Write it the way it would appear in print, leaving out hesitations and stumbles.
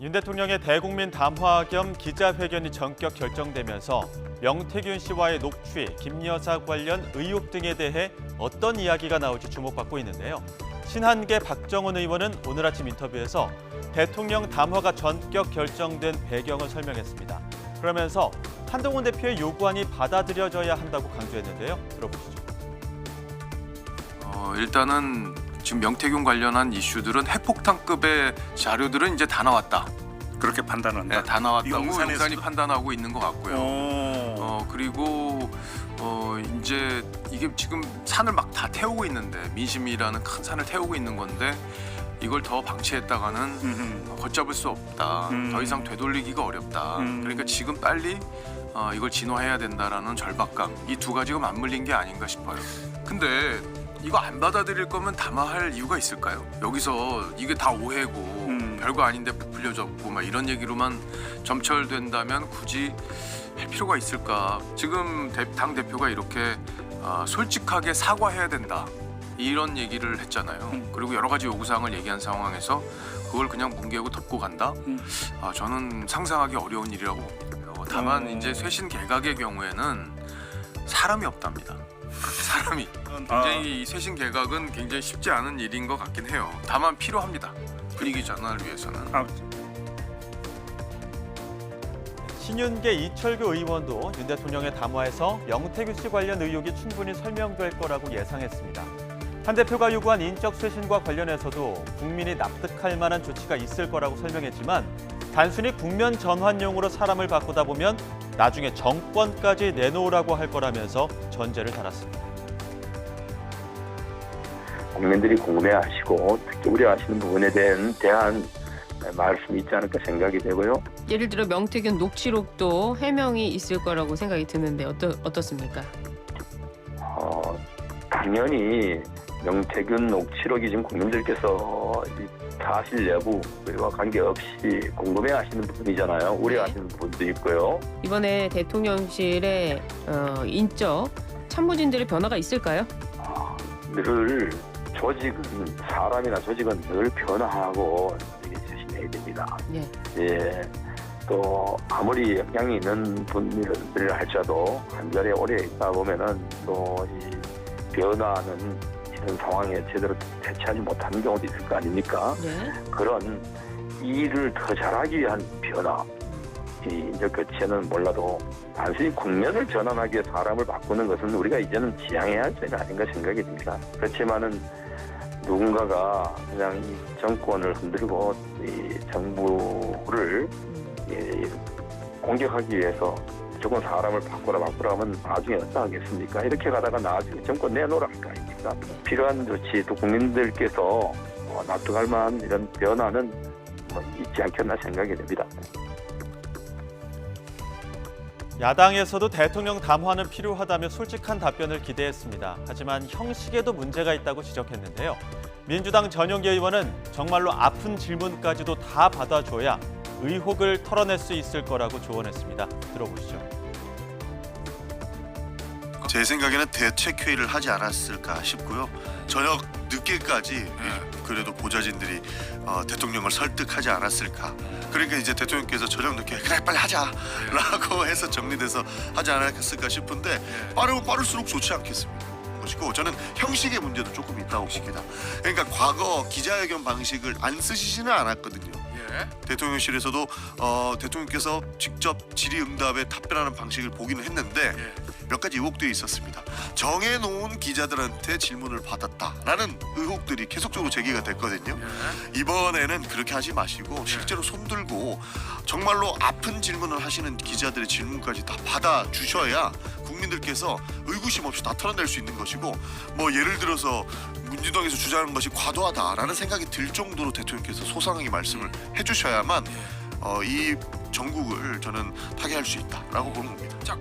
윤 대통령의 대국민 담화 겸 기자회견이 전격 결정되면서 명태균 씨와의 녹취, 김 여사 관련 의혹 등에 대해 어떤 이야기가 나올지 주목받고 있는데요. 신한계 박정원 의원은 오늘 아침 인터뷰에서 대통령 담화가 전격 결정된 배경을 설명했습니다. 그러면서 한동훈 대표의 요구안이 받아들여져야 한다고 강조했는데요. 들어보시죠. 일단은 지금 명태균 관련한 이슈들은 핵폭탄급의 자료들은 이제 다 나왔다. 그렇게 판단한다. 네, 다 나왔다고 용산에서도? 용산이 판단하고 있는 것 같고요. 그리고 이제 이게 지금 산을 막 다 태우고 있는데 민심이라는 큰 산을 태우고 있는 건데 이걸 더 방치했다가는 걷잡을 수 없다. 더 이상 되돌리기가 어렵다. 그러니까 지금 빨리 이걸 진화해야 된다라는 절박감, 이 두 가지가 맞물린 게 아닌가 싶어요. 근데 이거 안 받아들일 거면 담화할 이유가 있을까요? 여기서 이게 다 오해고 별거 아닌데 부풀려졌고 막 이런 얘기로만 점철된다면 굳이 할 필요가 있을까? 지금 당 대표가 이렇게 솔직하게 사과해야 된다 이런 얘기를 했잖아요. 그리고 여러 가지 요구사항을 얘기한 상황에서 그걸 그냥 뭉개고 덮고 간다? 저는 상상하기 어려운 일이라고 봅니다. 다만 이제 쇄신 개각의 경우에는 사람이 없답니다. 사람이 굉장히 이 쇄신 개각은 굉장히 쉽지 않은 일인 것 같긴 해요. 다만 필요합니다. 분위기 전환을 위해서는. 신윤계 이철규 의원도 윤 대통령의 담화에서 명태균 씨 관련 의혹이 충분히 설명될 거라고 예상했습니다. 한 대표가 요구한 인적 쇄신과 관련해서도 국민이 납득할 만한 조치가 있을 거라고 설명했지만 단순히 국면 전환용으로 사람을 바꾸다 보면 나중에 정권까지 내놓으라고 할 거라면서 전제를 달았습니다. 국민들이 궁금해하시고 특히 우려하시는 부분에 대한 말씀이 있지 않을까 생각이 되고요. 예를 들어 명태균 녹취록도 해명이 있을 거라고 생각이 드는데 어떻습니까? 당연히 명태균 녹취록이 지금 국민들께서 사실 여부와 관계없이 궁금해하시는 부분이잖아요. 우려하시는 부분도 있고요. 이번에 대통령실의 인적 참모진들의 변화가 있을까요? 늘 조직은 사람이나 조직은 늘 변화하고 조심해야 됩니다. 예. 또 아무리 역량이 있는 분들을 할지라도 한 자리에 오래 있다 보면은 또 이 변화는 이런 상황에 제대로 대처하지 못하는 경우도 있을 거 아닙니까? 네. 그런 일을 더 잘하기 위한 변화, 이 인적 교체는 몰라도 단순히 국면을 전환하기 위해 사람을 바꾸는 것은 우리가 이제는 지양해야 할 때가 아닌가 생각이 듭니다. 그렇지만은 누군가가 그냥 이 정권을 흔들고 이 정부를 공격하기 위해서 무조건 사람을 바꾸라 하면 나중에 어떠하겠습니까? 이렇게 가다가 나중에 정권 내놓으라 할 거 아닙니까? 필요한 조치, 또 국민들께서 납득할 만한 이런 변화는 있지 않겠나 생각이 됩니다. 야당에서도 대통령 담화는 필요하다며 솔직한 답변을 기대했습니다. 하지만 형식에도 문제가 있다고 지적했는데요. 민주당 전용기 의원은 정말로 아픈 질문까지도 다 받아줘야 의혹을 털어낼 수 있을 거라고 조언했습니다. 들어보시죠. 제 생각에는 대책회의를 하지 않았을까 싶고요. 저녁 늦게까지 그래도 보좌진들이 대통령을 설득하지 않았을까. 그러니까 이제 대통령께서 저녁 늦게 그래 빨리 하자라고 해서 정리돼서 하지 않았을까 싶은데 빠르면 빠를수록 좋지 않겠습니까? 것이고 저는 형식의 문제도 조금 있다고 봅니다. 그러니까 과거 기자회견 방식을 안 쓰시지는 않았거든요. 대통령실에서도 대통령께서 직접 질의응답에 답변하는 방식을 보기는 했는데 몇 가지 의혹들이 있었습니다. 정해놓은 기자들한테 질문을 받았다라는 의혹들이 계속적으로 제기가 됐거든요. 이번에는 그렇게 하지 마시고 실제로 손들고 정말로 아픈 질문을 하시는 기자들의 질문까지 다 받아주셔야 국민들께서 의구심 없이 다 털어낼 수 있는 것이고, 뭐 예를 들어서 민주당에서 주장하는 것이 과도하다라는 생각이 들 정도로 대통령께서 소상하게 말씀을 해주셔야만 이 전국을 저는 타개할 수 있다라고 보는 겁니다.